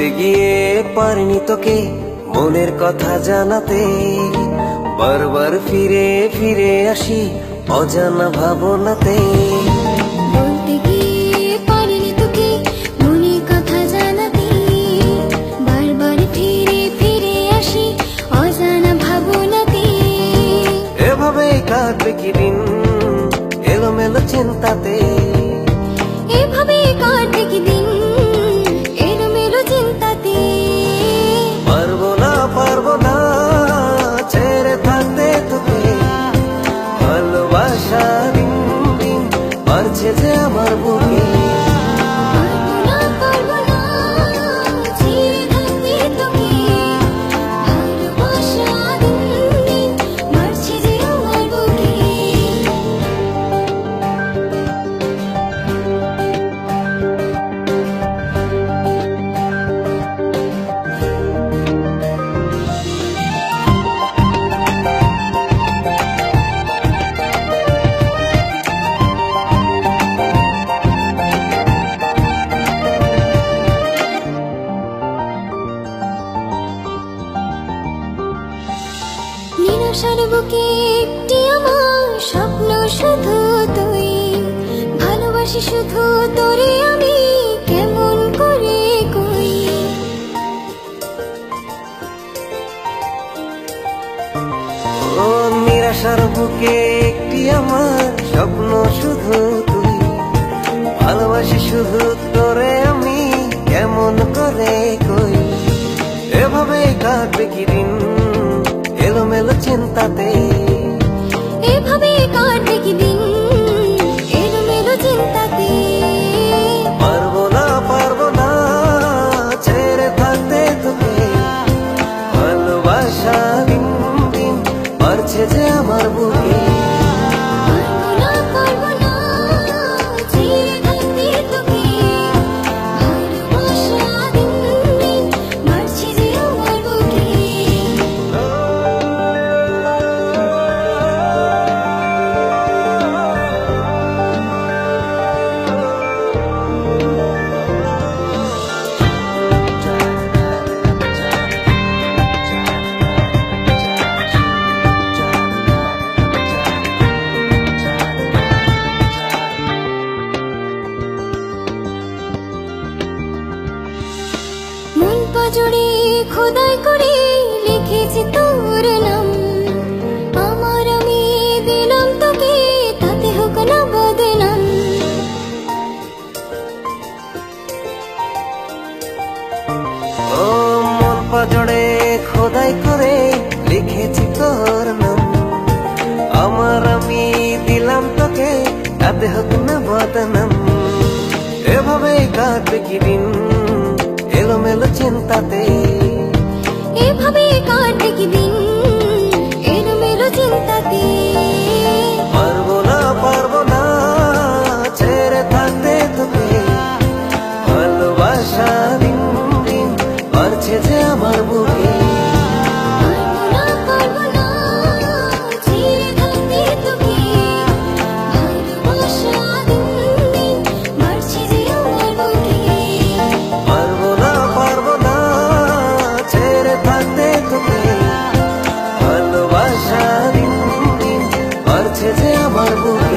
বলতে গিয়ে পারিনি তোকে মনের কথা জানাতে, বারবার ফিরে ফিরে আসি অজানা ভাবনাতে। বলতে গিয়ে পারিনি তোকে মনের কথা জানাতে, বারবার ফিরে ফিরে আসি অজানা ভাবনাতে। এভাবে কাটবে কি দিন এলোমেলো চিন্তাতে, এভাবে কাটবে কি দিন এলোমেলো চিন্তাতে। পারবো না ছেড়ে থাকতে তোকে, ভালোবাসা দিন দিন বাড়ছে যে আমার বুকে। পারবো না ছেড়ে থাকতে তোকে, ভালোবাসা দিন দিন বাড়ছে যে আমার বুকে। নিরাশার বুকে একটি আমার স্বপ্ন শুধু তুই, ভালোবাসি শুধু তোরে আমি কেমন করে কই। ও নিরাশার বুকে একটি আমার স্বপ্ন শুধু তুই, ভালোবাসি শুধু তোরে আমি কেমন করে কই। এভাবে কাটবে কি দিন এলোমেলো চিন্তাতে, এভাবে কাটবে কি দিন এলোমেলো চিন্তাতে। পারবো না ছেড়ে থাকতে তোকে, ভালোবাসা দিন দিন বাড়ছে যে আমার বুকে। পারবো না ছেড়ে থাকতে তোকে, ভালোবাসা দিন দিন বাড়ছে যে আমার বুকে। মন পাজরে খোদাই করে লিখেছি তোর নাম, আমার আমি দিলাম তোকে তাতে হোক না বদনাম। ও মন পাজড়ে খোদাই করে লিখেছি তোর নাম, আমার আমি দিলাম তোকে তাতে হোক না বদনাম। এভাবে কাটবে কি দিন এলোমেলো চিন্তাতে, এভাবে কাটবে কি দিন এলোমেলো চিন্তাতে। পারবো না ছেড়ে থাকতে তোকে, ভালোবাসা দিন দিন বাড়ছে যে আমার বুকে। পারবো না ছেড়ে থাকতে তোকে, ভালোবাসা দিন দিন বাড়ছে যে আমার বুকে। পারবো না ছেড়ে থাকতে তোকে, ভালোবাসা দিন দিন বাড়ছে যে আমার বুকে।